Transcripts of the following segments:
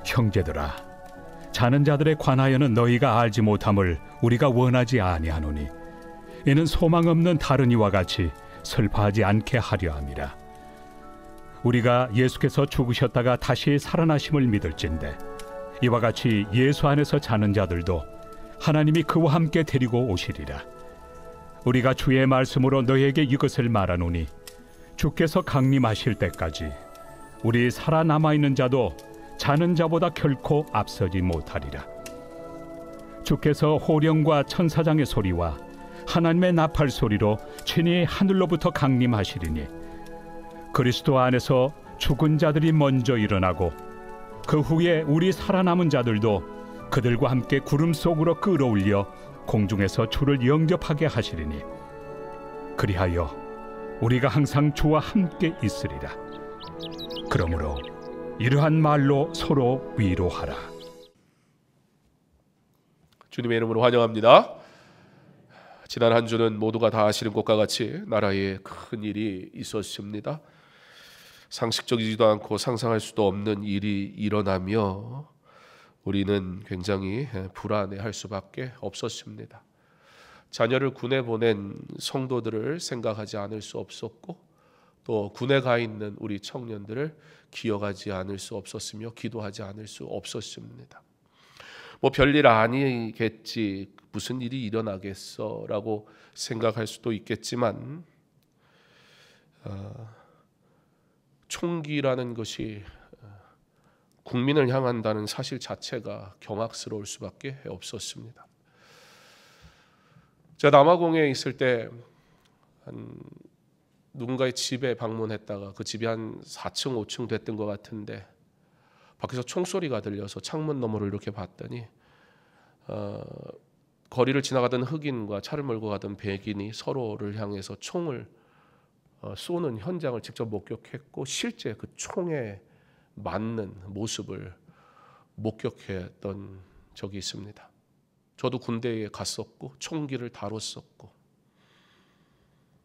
형제들아, 자는 자들에 관하여는 너희가 알지 못함을 우리가 원하지 아니하노니 이는 소망 없는 다른 이와 같이 슬퍼하지 않게 하려 함이라. 우리가 예수께서 죽으셨다가 다시 살아나심을 믿을진대 이와 같이 예수 안에서 자는 자들도 하나님이 그와 함께 데리고 오시리라. 우리가 주의 말씀으로 너희에게 이것을 말하노니 주께서 강림하실 때까지 우리 살아남아 있는 자도 자는 자보다 결코 앞서지 못하리라. 주께서 호령과 천사장의 소리와 하나님의 나팔 소리로 친히 하늘로부터 강림하시리니 그리스도 안에서 죽은 자들이 먼저 일어나고 그 후에 우리 살아남은 자들도 그들과 함께 구름 속으로 끌어올려 공중에서 주를 영접하게 하시리니 그리하여 우리가 항상 주와 함께 있으리라. 그러므로 이러한 말로 서로 위로하라. 주님의 이름으로 환영합니다. 지난 한 주는 모두가 다 아시는 것과 같이 나라에 큰 일이 있었습니다. 상식적이지도 않고 상상할 수도 없는 일이 일어나며 우리는 굉장히 불안해할 수밖에 없었습니다. 자녀를 군에 보낸 성도들을 생각하지 않을 수 없었고 또 군에 가 있는 우리 청년들을 기억하지 않을 수 없었으며 기도하지 않을 수 없었습니다. 뭐 별일 아니겠지, 무슨 일이 일어나겠어라고 생각할 수도 있겠지만 총기라는 것이 국민을 향한다는 사실 자체가 경악스러울 수밖에 없었습니다. 제가 남아공에 있을 때 누군가의 집에 방문했다가 그 집이 한 4층 5층 됐던 것 같은데 밖에서 총소리가 들려서 창문 너머를 이렇게 봤더니 거리를 지나가던 흑인과 차를 몰고 가던 백인이 서로를 향해서 총을 쏘는 현장을 직접 목격했고 실제 그 총에 맞는 모습을 목격했던 적이 있습니다. 저도 군대에 갔었고 총기를 다뤘었고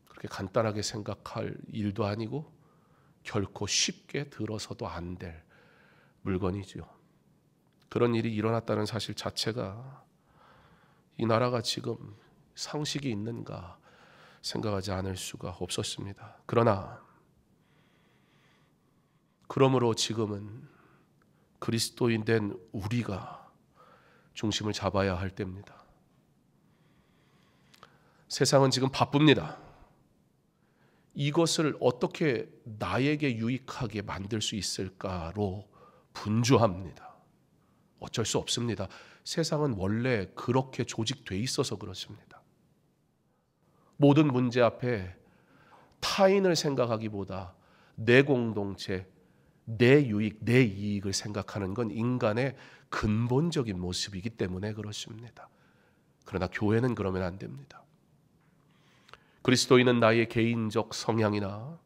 그렇게 간단하게 생각할 일도 아니고 결코 쉽게 들어서도 안 될 물건이죠. 그런 일이 일어났다는 사실 자체가 이 나라가 지금 상식이 있는가 생각하지 않을 수가 없었습니다. 그러므로 지금은 그리스도인 된 우리가 중심을 잡아야 할 때입니다. 세상은 지금 바쁩니다. 이것을 어떻게 나에게 유익하게 만들 수 있을까로 분주합니다. 어쩔 수 없습니다. 세상은 원래 그렇게 조직돼 있어서 그렇습니다. 모든 문제 앞에 타인을 생각하기보다 내 공동체, 내 유익, 내 이익을 생각하는 건 인간의 근본적인 모습이기 때문에 그렇습니다. 그러나 교회는 그러면 안 됩니다. 그리스도인은 나의 개인적 성향이나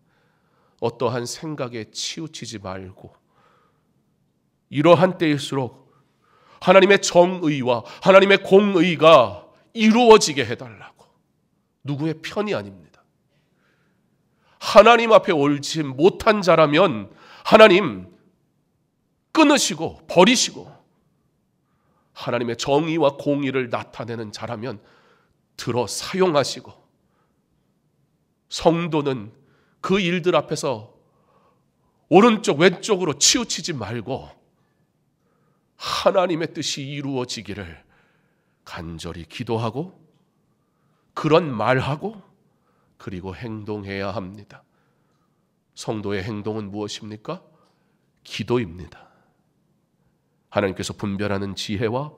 어떠한 생각에 치우치지 말고 이러한 때일수록 하나님의 정의와 하나님의 공의가 이루어지게 해달라고, 누구의 편이 아닙니다. 하나님 앞에 옳지 못한 자라면 하나님 끊으시고 버리시고, 하나님의 정의와 공의를 나타내는 자라면 들어 사용하시고, 성도는 그 일들 앞에서 오른쪽 왼쪽으로 치우치지 말고 하나님의 뜻이 이루어지기를 간절히 기도하고 그런 말하고 그리고 행동해야 합니다. 성도의 행동은 무엇입니까? 기도입니다. 하나님께서 분별하는 지혜와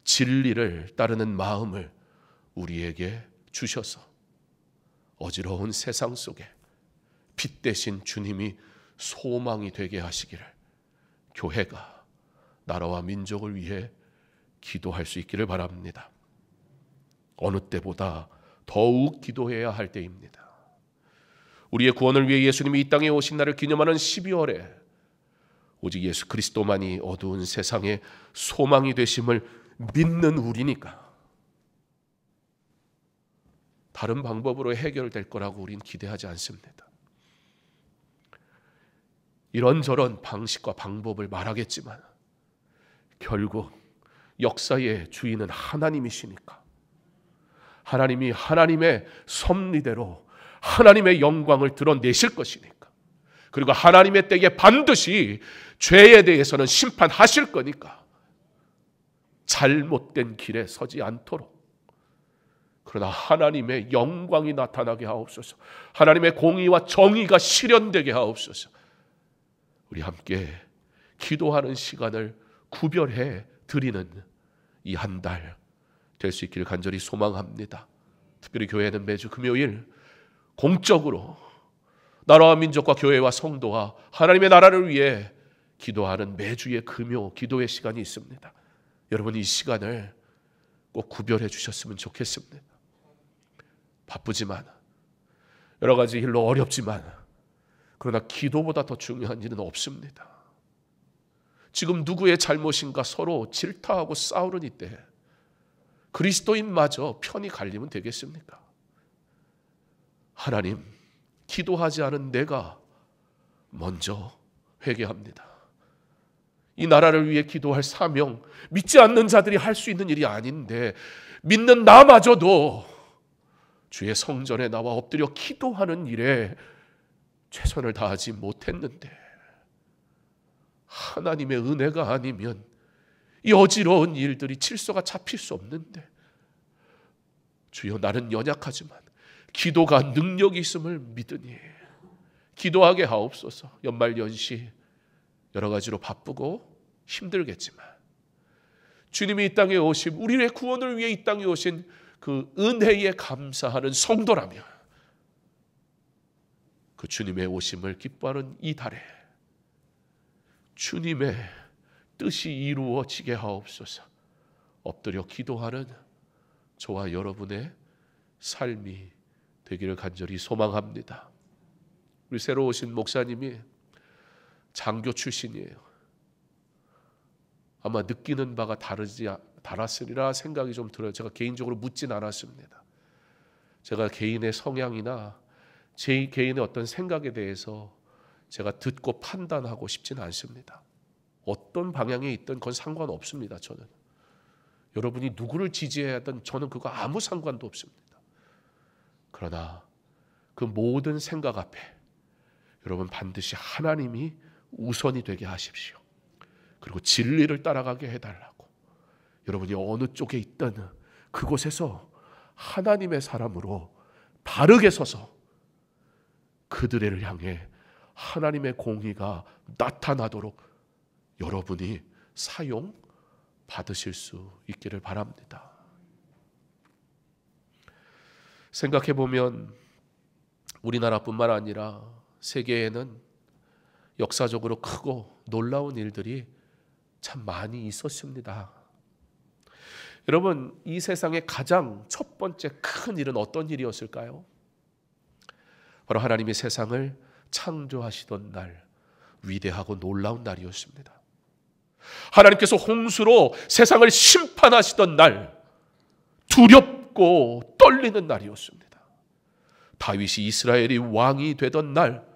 진리를 따르는 마음을 우리에게 주셔서 어지러운 세상 속에 빛 대신 주님이 소망이 되게 하시기를 교회가 나라와 민족을 위해 기도할 수 있기를 바랍니다. 어느 때보다 더욱 기도해야 할 때입니다. 우리의 구원을 위해 예수님이 이 땅에 오신 날을 기념하는 12월에 오직 예수 그리스도만이 어두운 세상의 소망이 되심을 믿는 우리니까 다른 방법으로 해결될 거라고 우린 기대하지 않습니다. 이런저런 방식과 방법을 말하겠지만 결국 역사의 주인은 하나님이시니까 하나님이 하나님의 섭리대로 하나님의 영광을 드러내실 것이니까, 그리고 하나님의 때에 반드시 죄에 대해서는 심판하실 거니까 잘못된 길에 서지 않도록, 그러나 하나님의 영광이 나타나게 하옵소서, 하나님의 공의와 정의가 실현되게 하옵소서. 우리 함께 기도하는 시간을 구별해 드리는 이 한 달 될 수 있기를 간절히 소망합니다. 특별히 교회는 매주 금요일 공적으로 나라와 민족과 교회와 성도와 하나님의 나라를 위해 기도하는 매주의 금요 기도의 시간이 있습니다. 여러분, 이 시간을 꼭 구별해 주셨으면 좋겠습니다. 바쁘지만, 여러 가지 일로 어렵지만, 그러나 기도보다 더 중요한 일은 없습니다. 지금 누구의 잘못인가 서로 질타하고 싸우는 이때 그리스도인마저 편히 갈리면 되겠습니까? 하나님, 기도하지 않은 내가 먼저 회개합니다. 이 나라를 위해 기도할 사명, 믿지 않는 자들이 할 수 있는 일이 아닌데 믿는 나마저도 주의 성전에 나와 엎드려 기도하는 일에 최선을 다하지 못했는데, 하나님의 은혜가 아니면 이 어지러운 일들이 질서가 잡힐 수 없는데, 주여, 나는 연약하지만 기도가 능력이 있음을 믿으니 기도하게 하옵소서. 연말연시 여러 가지로 바쁘고 힘들겠지만 주님이 이 땅에 오신, 우리의 구원을 위해 이 땅에 오신 그 은혜에 감사하는 성도라면 그 주님의 오심을 기뻐하는 이 달에 주님의 뜻이 이루어지게 하옵소서. 엎드려 기도하는 저와 여러분의 삶이 되기를 간절히 소망합니다. 우리 새로 오신 목사님이 장교 출신이에요. 아마 느끼는 바가 달았으리라 생각이 좀 들어요. 제가 개인적으로 묻진 않았습니다. 제가 개인의 성향이나 제 개인의 어떤 생각에 대해서 제가 듣고 판단하고 싶지는 않습니다. 어떤 방향에 있든 그건 상관없습니다. 저는 여러분이 누구를 지지해야 하든 저는 그거 아무 상관도 없습니다. 그러나 그 모든 생각 앞에 여러분 반드시 하나님이 우선이 되게 하십시오. 그리고 진리를 따라가게 해달라고, 여러분이 어느 쪽에 있든 그곳에서 하나님의 사람으로 바르게 서서 그들을 향해 하나님의 공의가 나타나도록 여러분이 사용 받으실 수 있기를 바랍니다. 생각해 보면 우리나라뿐만 아니라 세계에는 역사적으로 크고 놀라운 일들이 참 많이 있었습니다. 여러분, 이 세상의 가장 첫 번째 큰 일은 어떤 일이었을까요? 바로 하나님이 세상을 창조하시던 날, 위대하고 놀라운 날이었습니다. 하나님께서 홍수로 세상을 심판하시던 날, 두렵고 떨리는 날이었습니다. 다윗이 이스라엘이 왕이 되던 날,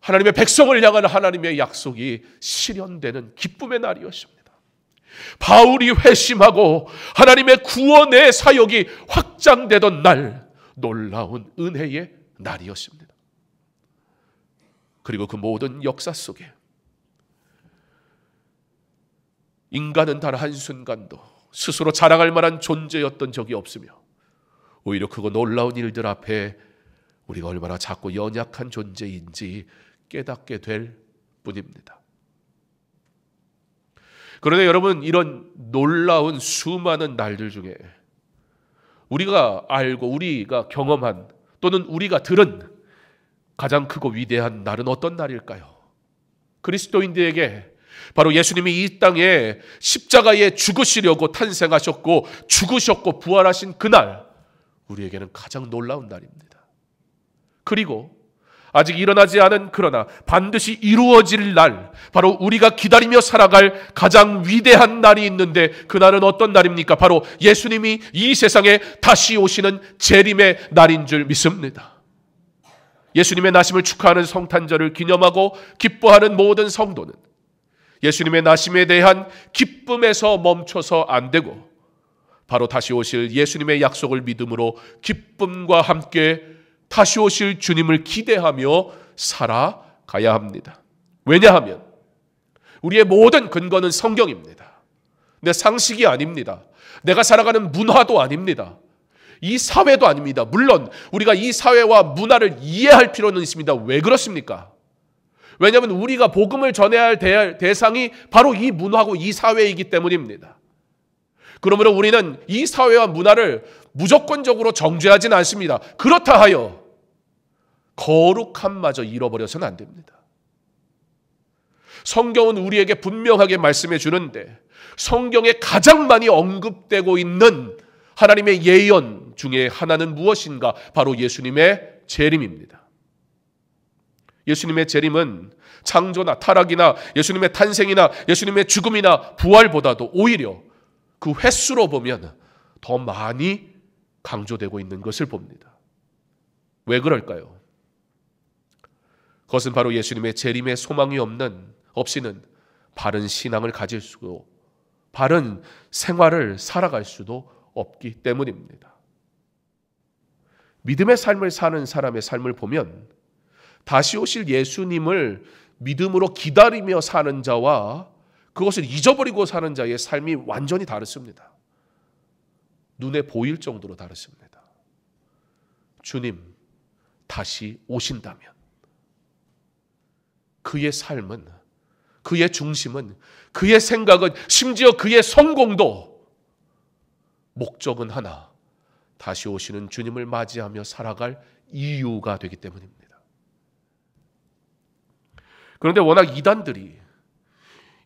하나님의 백성을 향한 하나님의 약속이 실현되는 기쁨의 날이었습니다. 바울이 회심하고 하나님의 구원의 사역이 확장되던 날, 놀라운 은혜의 날이었습니다. 그리고 그 모든 역사 속에 인간은 단 한순간도 스스로 자랑할 만한 존재였던 적이 없으며, 오히려 그거 놀라운 일들 앞에 우리가 얼마나 작고 연약한 존재인지 깨닫게 될 뿐입니다. 그런데 여러분, 이런 놀라운 수많은 날들 중에 우리가 알고 우리가 경험한 또는 우리가 들은 가장 크고 위대한 날은 어떤 날일까요? 그리스도인들에게 바로 예수님이 이 땅에 십자가에 죽으시려고 탄생하셨고 죽으셨고 부활하신 그날, 우리에게는 가장 놀라운 날입니다. 그리고 아직 일어나지 않은, 그러나 반드시 이루어질 날, 바로 우리가 기다리며 살아갈 가장 위대한 날이 있는데, 그날은 어떤 날입니까? 바로 예수님이 이 세상에 다시 오시는 재림의 날인 줄 믿습니다. 예수님의 나심을 축하하는 성탄절을 기념하고 기뻐하는 모든 성도는 예수님의 나심에 대한 기쁨에서 멈춰서 안 되고 바로 다시 오실 예수님의 약속을 믿음으로 기쁨과 함께 다시 오실 주님을 기대하며 살아가야 합니다. 왜냐하면 우리의 모든 근거는 성경입니다. 내 상식이 아닙니다. 내가 살아가는 문화도 아닙니다. 이 사회도 아닙니다. 물론 우리가 이 사회와 문화를 이해할 필요는 있습니다. 왜 그렇습니까? 왜냐하면 우리가 복음을 전해야 할 대상이 바로 이 문화고 이 사회이기 때문입니다. 그러므로 우리는 이 사회와 문화를 무조건적으로 정죄하지는 않습니다. 그렇다 하여 거룩함마저 잃어버려서는 안 됩니다. 성경은 우리에게 분명하게 말씀해 주는데 성경에 가장 많이 언급되고 있는 하나님의 예언 중에 하나는 무엇인가? 바로 예수님의 재림입니다. 예수님의 재림은 창조나 타락이나 예수님의 탄생이나 예수님의 죽음이나 부활보다도 오히려 그 횟수로 보면 더 많이 강조되고 있는 것을 봅니다. 왜 그럴까요? 그것은 바로 예수님의 재림의 소망이 없이는 바른 신앙을 가질 수도 바른 생활을 살아갈 수도 없기 때문입니다. 믿음의 삶을 사는 사람의 삶을 보면 다시 오실 예수님을 믿음으로 기다리며 사는 자와 그것을 잊어버리고 사는 자의 삶이 완전히 다릅니다. 눈에 보일 정도로 다릅니다. 주님 다시 오신다면 그의 삶은, 그의 중심은, 그의 생각은, 심지어 그의 성공도 목적은 하나, 다시 오시는 주님을 맞이하며 살아갈 이유가 되기 때문입니다. 그런데 워낙 이단들이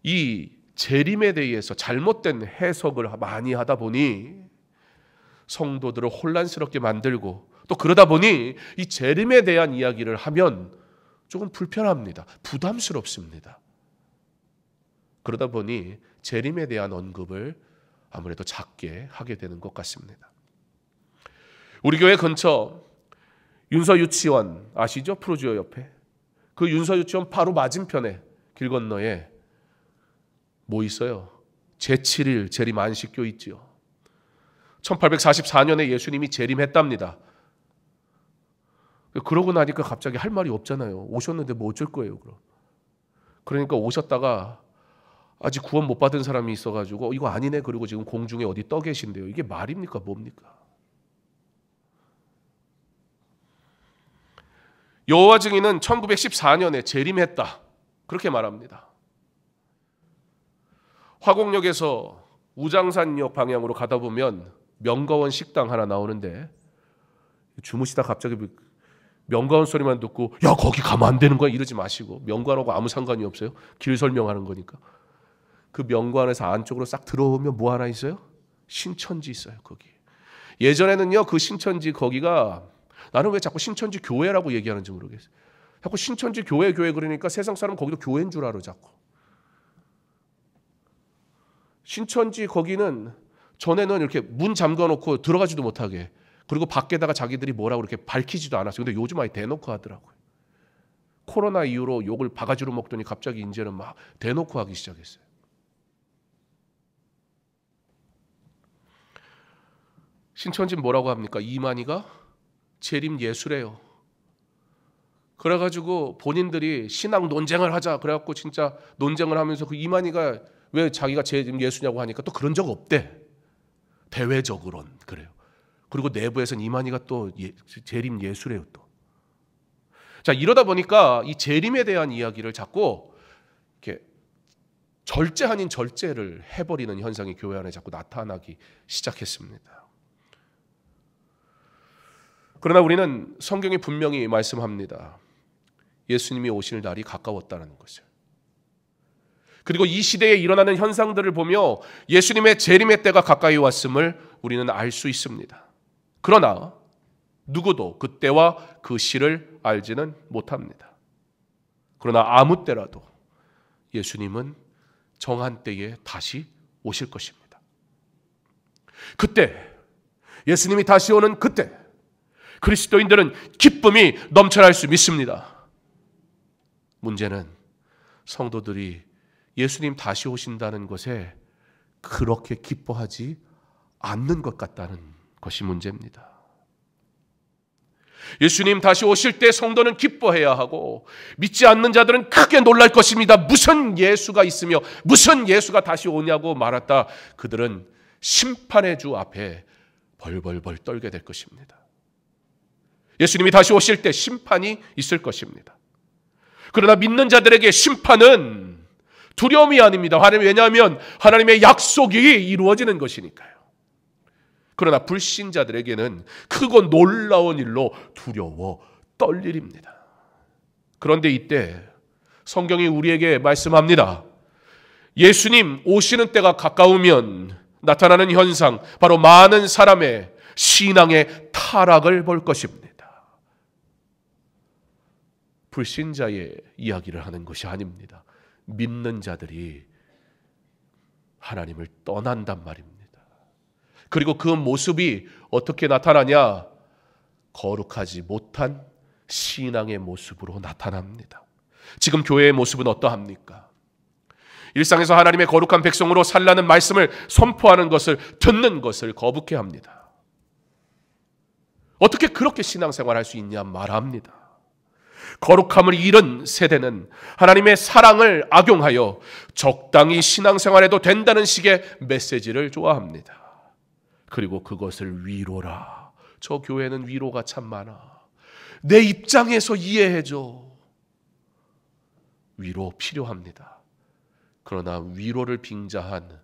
이 재림에 대해서 잘못된 해석을 많이 하다 보니 성도들을 혼란스럽게 만들고 또 그러다 보니 이 재림에 대한 이야기를 하면 조금 불편합니다. 부담스럽습니다. 그러다 보니 재림에 대한 언급을 아무래도 작게 하게 되는 것 같습니다. 우리 교회 근처 윤서 유치원 아시죠? 프로주어 옆에. 그 윤서 유치원 바로 맞은편에 길 건너에 뭐 있어요? 제7일 재림 안식교 있지요. 1844년에 예수님이 재림했답니다. 그러고 나니까 갑자기 할 말이 없잖아요. 오셨는데 뭐 어쩔 거예요, 그럼. 그러니까 오셨다가 아직 구원 못 받은 사람이 있어가지고 이거 아니네. 그리고 지금 공중에 어디 떠 계신데요. 이게 말입니까, 뭡니까? 여호와 증인은 1914년에 재림했다. 그렇게 말합니다. 화곡역에서 우장산역 방향으로 가다 보면 명가원 식당 하나 나오는데 주무시다 갑자기 명가원 소리만 듣고 야 거기 가면 안 되는 거야 이러지 마시고, 명가원하고 아무 상관이 없어요. 길 설명하는 거니까. 그 명관에서 안쪽으로 싹 들어오면 뭐 하나 있어요? 신천지 있어요. 거기. 예전에는요 그 신천지 거기가, 나는 왜 자꾸 신천지 교회라고 얘기하는지 모르겠어요. 자꾸 신천지 교회 그러니까 세상 사람 거기도 교회인 줄 알아 자꾸. 신천지 거기는 전에는 이렇게 문 잠가놓고 들어가지도 못하게, 그리고 밖에다가 자기들이 뭐라고 이렇게 밝히지도 않았어요. 근데 요즘 아예 대놓고 하더라고요. 코로나 이후로 욕을 바가지로 먹더니 갑자기 이제는 막 대놓고 하기 시작했어요. 신천지 뭐라고 합니까? 이만희가 재림 예수래요. 그래가지고 본인들이 신앙 논쟁을 하자 그래갖고 진짜 논쟁을 하면서 그 이만희가 왜 자기가 재림 예수냐고 하니까 또 그런 적 없대. 대외적으로는 그래요. 그리고 내부에서는 이만희가 또 재림 예수래요 또. 자, 이러다 보니까 이 재림에 대한 이야기를 자꾸 이렇게 절제 아닌 절제를 해버리는 현상이 교회 안에 자꾸 나타나기 시작했습니다. 그러나 우리는 성경이 분명히 말씀합니다. 예수님이 오실 날이 가까웠다는 것을. 그리고 이 시대에 일어나는 현상들을 보며 예수님의 재림의 때가 가까이 왔음을 우리는 알 수 있습니다. 그러나 누구도 그 때와 그 시를 알지는 못합니다. 그러나 아무 때라도 예수님은 정한 때에 다시 오실 것입니다. 그때, 예수님이 다시 오는 그때 그리스도인들은 기쁨이 넘쳐날 수 믿습니다. 문제는 성도들이 예수님 다시 오신다는 것에 그렇게 기뻐하지 않는 것 같다는 것이 문제입니다. 예수님 다시 오실 때 성도는 기뻐해야 하고 믿지 않는 자들은 크게 놀랄 것입니다. 무슨 예수가 있으며 무슨 예수가 다시 오냐고 말했다. 그들은 심판의 주 앞에 벌벌벌 떨게 될 것입니다. 예수님이 다시 오실 때 심판이 있을 것입니다. 그러나 믿는 자들에게 심판은 두려움이 아닙니다. 왜냐하면 하나님의 약속이 이루어지는 것이니까요. 그러나 불신자들에게는 크고 놀라운 일로 두려워 떨리립니다. 그런데 이때 성경이 우리에게 말씀합니다. 예수님 오시는 때가 가까우면 나타나는 현상, 바로 많은 사람의 신앙의 타락을 볼 것입니다. 불신자의 이야기를 하는 것이 아닙니다. 믿는 자들이 하나님을 떠난단 말입니다. 그리고 그 모습이 어떻게 나타나냐? 거룩하지 못한 신앙의 모습으로 나타납니다. 지금 교회의 모습은 어떠합니까? 일상에서 하나님의 거룩한 백성으로 살라는 말씀을 선포하는 것을, 듣는 것을 거북해 합니다. 어떻게 그렇게 신앙생활할 수 있냐 말합니다. 거룩함을 잃은 세대는 하나님의 사랑을 악용하여 적당히 신앙생활해도 된다는 식의 메시지를 좋아합니다. 그리고 그것을 위로라. 저 교회는 위로가 참 많아. 내 입장에서 이해해줘. 위로 필요합니다. 그러나 위로를 빙자한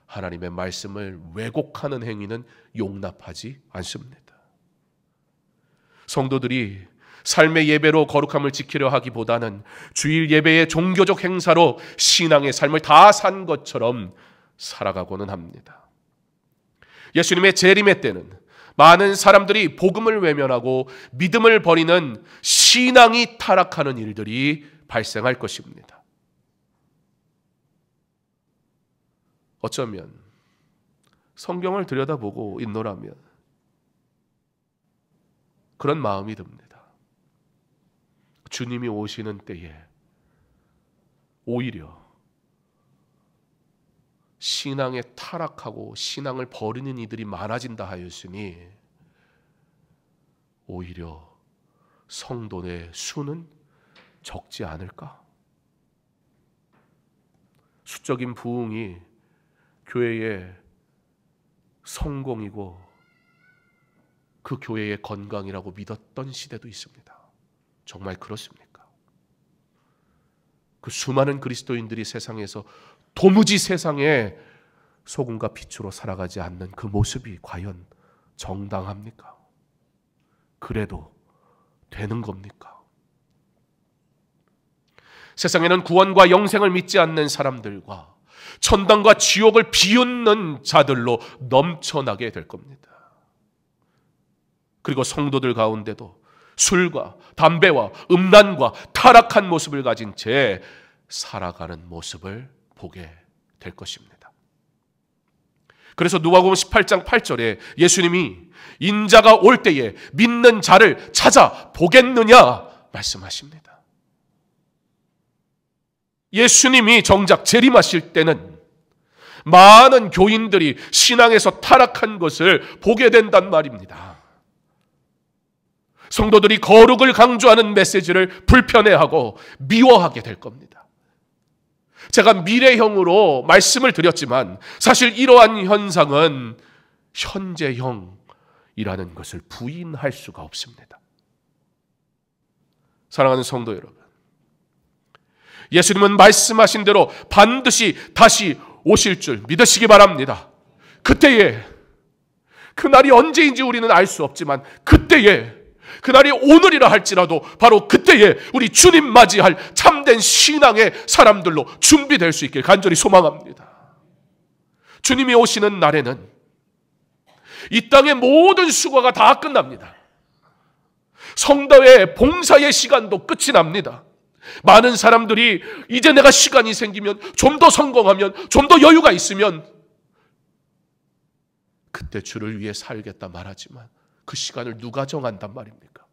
하나님의 말씀을 왜곡하는 행위는 용납하지 않습니다. 성도들이 삶의 예배로 거룩함을 지키려 하기보다는 주일 예배의 종교적 행사로 신앙의 삶을 다 산 것처럼 살아가고는 합니다. 예수님의 재림의 때는 많은 사람들이 복음을 외면하고 믿음을 버리는 신앙이 타락하는 일들이 발생할 것입니다. 어쩌면 성경을 들여다보고 있노라면 그런 마음이 듭니다. 주님이 오시는 때에 오히려 신앙에 타락하고 신앙을 버리는 이들이 많아진다 하였으니 오히려 성도의 수는 적지 않을까? 수적인 부흥이 교회의 성공이고 그 교회의 건강이라고 믿었던 시대도 있습니다. 정말 그렇습니까? 그 수많은 그리스도인들이 세상에서 도무지 세상에 소금과 빛으로 살아가지 않는 그 모습이 과연 정당합니까? 그래도 되는 겁니까? 세상에는 구원과 영생을 믿지 않는 사람들과 천당과 지옥을 비웃는 자들로 넘쳐나게 될 겁니다. 그리고 성도들 가운데도 술과 담배와 음란과 타락한 모습을 가진 채 살아가는 모습을 보게 될 것입니다. 그래서 누가복음 18장 8절에 예수님이 인자가 올 때에 믿는 자를 찾아보겠느냐 말씀하십니다. 예수님이 정작 재림하실 때는 많은 교인들이 신앙에서 타락한 것을 보게 된단 말입니다. 성도들이 거룩을 강조하는 메시지를 불편해하고 미워하게 될 겁니다. 제가 미래형으로 말씀을 드렸지만 사실 이러한 현상은 현재형이라는 것을 부인할 수가 없습니다. 사랑하는 성도 여러분, 예수님은 말씀하신 대로 반드시 다시 오실 줄 믿으시기 바랍니다. 그때에, 그날이 언제인지 우리는 알 수 없지만 그때에, 그날이 오늘이라 할지라도 바로 그때에 우리 주님 맞이할 참된 신앙의 사람들로 준비될 수 있길 간절히 소망합니다. 주님이 오시는 날에는 이 땅의 모든 수고가 다 끝납니다. 성도의 봉사의 시간도 끝이 납니다. 많은 사람들이 이제 내가 시간이 생기면, 좀 더 성공하면, 좀 더 여유가 있으면 그때 주를 위해 살겠다 말하지만 그 시간을 누가 정한단 말입니까?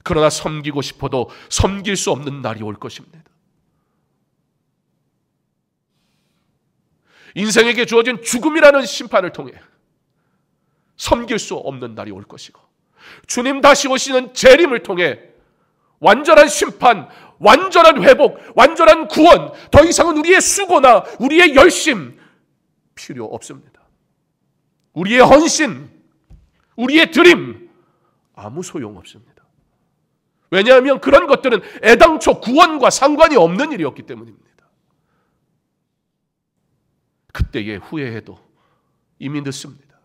그러나 섬기고 싶어도 섬길 수 없는 날이 올 것입니다. 인생에게 주어진 죽음이라는 심판을 통해 섬길 수 없는 날이 올 것이고, 주님 다시 오시는 재림을 통해 완전한 심판, 완전한 회복, 완전한 구원, 더 이상은 우리의 수고나 우리의 열심 필요 없습니다. 우리의 헌신, 우리의 드림 아무 소용 없습니다. 왜냐하면 그런 것들은 애당초 구원과 상관이 없는 일이었기 때문입니다. 그때의 후회해도 이미 늦습니다.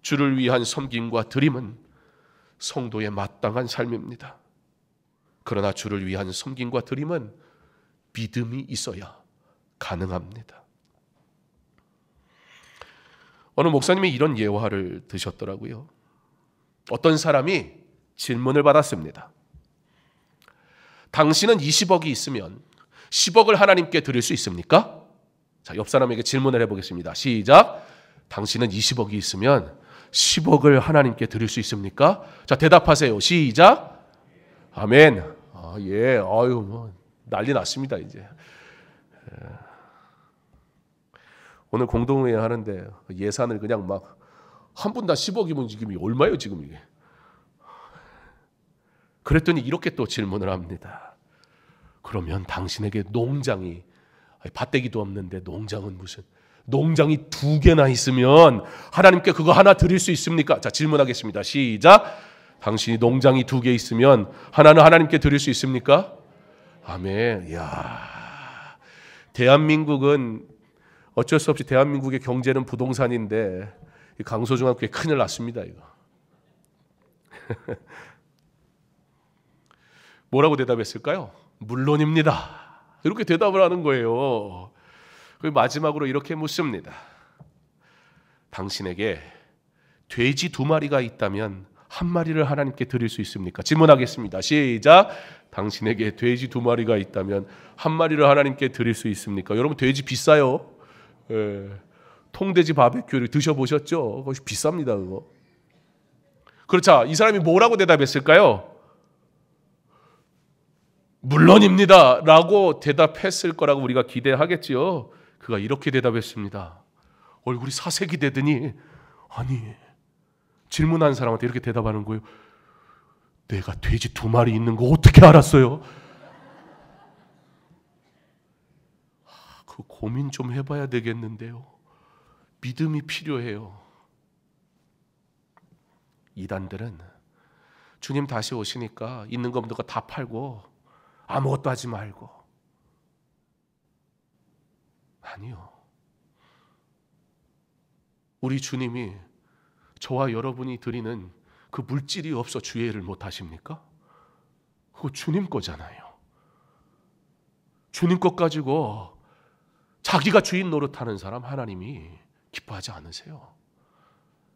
주를 위한 섬김과 드림은 성도의 마땅한 삶입니다. 그러나 주를 위한 섬김과 드림은 믿음이 있어야 가능합니다. 어느 목사님이 이런 예화를 드셨더라고요. 어떤 사람이 질문을 받았습니다. 당신은 20억이 있으면 10억을 하나님께 드릴 수 있습니까? 자, 옆 사람에게 질문을 해보겠습니다. 시작. 당신은 20억이 있으면 10억을 하나님께 드릴 수 있습니까? 자, 대답하세요. 시작. 아멘. 예. 아유, 난리 났습니다, 이제. 오늘 공동회의 하는데 예산을 그냥 막 한 분 다 10억이면 지금 얼마예요, 지금 이게? 그랬더니 이렇게 또 질문을 합니다. 그러면 당신에게 농장이, 밭대기도 없는데 농장은 무슨, 농장이 2개나 있으면 하나님께 그거 하나 드릴 수 있습니까? 자, 질문하겠습니다. 시작. 당신이 농장이 2개 있으면 하나는 하나님께 드릴 수 있습니까? 아멘. 이야, 대한민국은 어쩔 수 없이 대한민국의 경제는 부동산인데 강서중학교에 큰일 났습니다, 이거. 뭐라고 대답했을까요? 물론입니다. 이렇게 대답을 하는 거예요. 마지막으로 이렇게 묻습니다. 당신에게 돼지 2마리가 있다면 1마리를 하나님께 드릴 수 있습니까? 질문하겠습니다. 시작. 당신에게 돼지 2마리가 있다면 1마리를 하나님께 드릴 수 있습니까? 여러분, 돼지 비싸요. 예. 통돼지 바베큐를 드셔보셨죠? 그것이 비쌉니다, 그거. 그렇죠. 이 사람이 뭐라고 대답했을까요? 물론입니다 라고 대답했을 거라고 우리가 기대하겠지요. 그가 이렇게 대답했습니다. 얼굴이 사색이 되더니, 아니, 질문한 사람한테 이렇게 대답하는 거예요. 내가 돼지 2마리 있는 거 어떻게 알았어요? 그 고민 좀 해봐야 되겠는데요. 믿음이 필요해요. 이단들은 주님 다시 오시니까 있는 거 없는 거 다 팔고 아무것도 하지 말고. 아니요. 우리 주님이 저와 여러분이 드리는 그 물질이 없어 주의를 못 하십니까? 그거 주님 거잖아요. 주님 것 가지고 자기가 주인 노릇하는 사람 하나님이 기뻐하지 않으세요.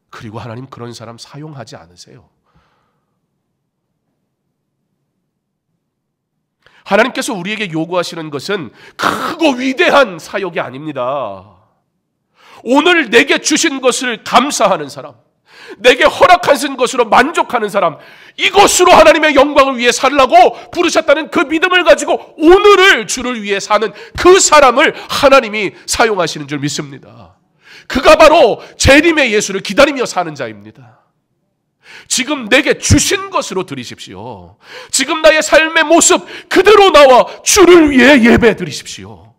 그리고 하나님 그런 사람 사용하지 않으세요. 하나님께서 우리에게 요구하시는 것은 크고 위대한 사역이 아닙니다. 오늘 내게 주신 것을 감사하는 사람, 내게 허락하신 것으로 만족하는 사람, 이것으로 하나님의 영광을 위해 살라고 부르셨다는 그 믿음을 가지고 오늘을 주를 위해 사는 그 사람을 하나님이 사용하시는 줄 믿습니다. 그가 바로 재림의 예수를 기다리며 사는 자입니다. 지금 내게 주신 것으로 드리십시오. 지금 나의 삶의 모습 그대로 나와 주를 위해 예배 드리십시오.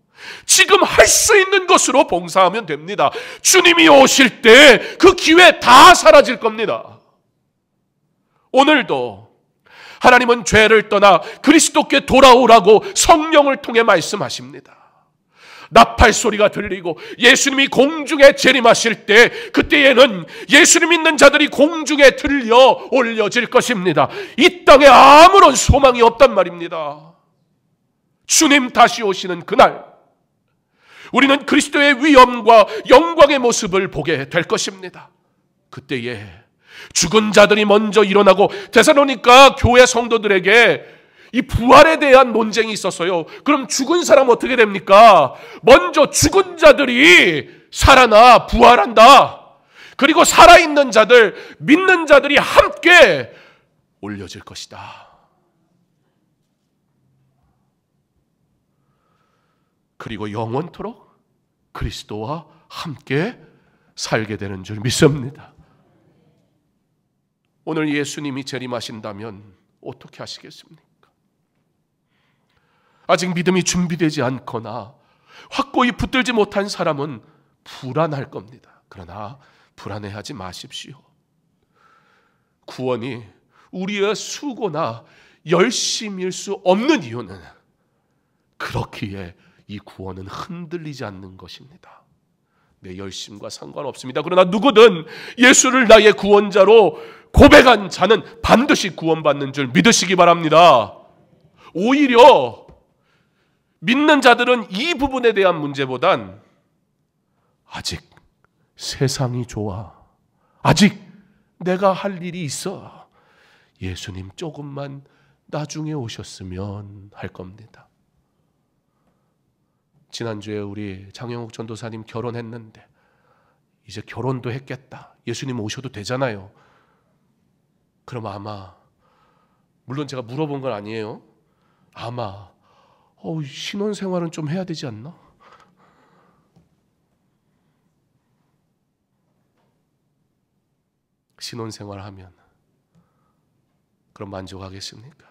지금 할 수 있는 것으로 봉사하면 됩니다. 주님이 오실 때 그 기회 다 사라질 겁니다. 오늘도 하나님은 죄를 떠나 그리스도께 돌아오라고 성령을 통해 말씀하십니다. 나팔 소리가 들리고 예수님이 공중에 재림하실 때, 그때에는 예수님 믿는 자들이 공중에 들려 올려질 것입니다. 이 땅에 아무런 소망이 없단 말입니다. 주님 다시 오시는 그날 우리는 그리스도의 위엄과 영광의 모습을 보게 될 것입니다. 그때에 죽은 자들이 먼저 일어나고, 데살로니가 교회 성도들에게 이 부활에 대한 논쟁이 있었어요. 그럼 죽은 사람 어떻게 됩니까? 먼저 죽은 자들이 살아나 부활한다. 그리고 살아있는 자들, 믿는 자들이 함께 올려질 것이다. 그리고 영원토록 그리스도와 함께 살게 되는 줄 믿습니다. 오늘 예수님이 재림하신다면 어떻게 하시겠습니까? 아직 믿음이 준비되지 않거나 확고히 붙들지 못한 사람은 불안할 겁니다. 그러나 불안해하지 마십시오. 구원이 우리의 수고나 열심일 수 없는 이유는 그렇기에 이 구원은 흔들리지 않는 것입니다. 내 열심과 상관없습니다. 그러나 누구든 예수를 나의 구원자로 고백한 자는 반드시 구원받는 줄 믿으시기 바랍니다. 오히려 믿는 자들은 이 부분에 대한 문제보단 아직 세상이 좋아, 아직 내가 할 일이 있어, 예수님 조금만 나중에 오셨으면 할 겁니다. 지난주에 우리 장영욱 전도사님 결혼했는데 이제 결혼도 했겠다, 예수님 오셔도 되잖아요. 그럼 아마, 물론 제가 물어본 건 아니에요, 아마 신혼생활은 좀 해야 되지 않나? 신혼생활 하면 그럼 만족하겠습니까?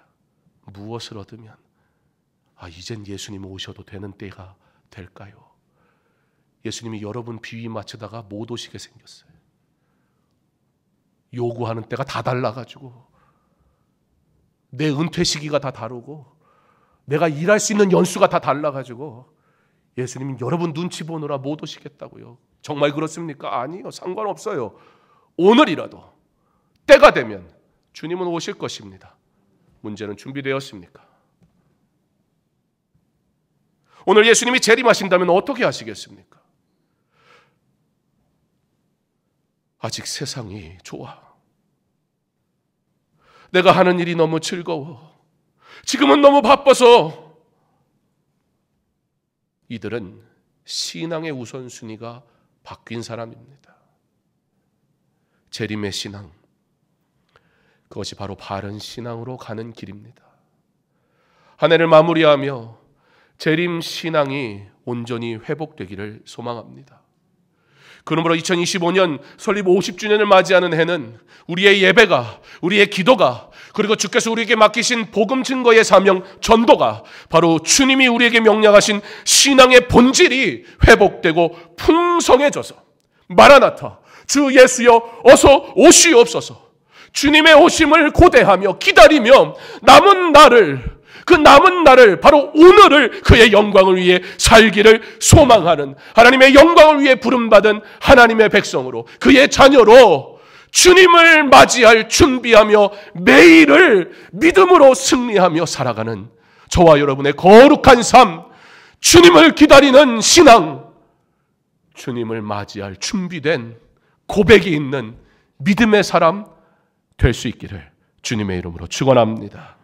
무엇을 얻으면 이젠 예수님 오셔도 되는 때가 될까요? 예수님이 여러분 비위 맞추다가 못 오시게 생겼어요. 요구하는 때가 다 달라가지고, 내 은퇴 시기가 다 다르고, 내가 일할 수 있는 연수가 다 달라가지고 예수님이 여러분 눈치 보느라 못 오시겠다고요. 정말 그렇습니까? 아니요, 상관없어요. 오늘이라도 때가 되면 주님은 오실 것입니다. 문제는 준비되었습니까? 오늘 예수님이 재림하신다면 어떻게 하시겠습니까? 아직 세상이 좋아, 내가 하는 일이 너무 즐거워, 지금은 너무 바빠서. 이들은 신앙의 우선순위가 바뀐 사람입니다. 재림의 신앙, 그것이 바로 바른 신앙으로 가는 길입니다. 한 해를 마무리하며 재림 신앙이 온전히 회복되기를 소망합니다. 그러므로 2025년 설립 50주년을 맞이하는 해는 우리의 예배가, 우리의 기도가, 그리고 주께서 우리에게 맡기신 복음 증거의 사명 전도가 바로 주님이 우리에게 명령하신 신앙의 본질이 회복되고 풍성해져서 마라나타, 주 예수여 어서 오시옵소서, 주님의 오심을 고대하며 기다리며 남은 날을 바로 오늘을 그의 영광을 위해 살기를 소망하는, 하나님의 영광을 위해 부름받은 하나님의 백성으로, 그의 자녀로 주님을 맞이할 준비하며 매일을 믿음으로 승리하며 살아가는 저와 여러분의 거룩한 삶, 주님을 기다리는 신앙, 주님을 맞이할 준비된 고백이 있는 믿음의 사람 될 수 있기를 주님의 이름으로 축원합니다.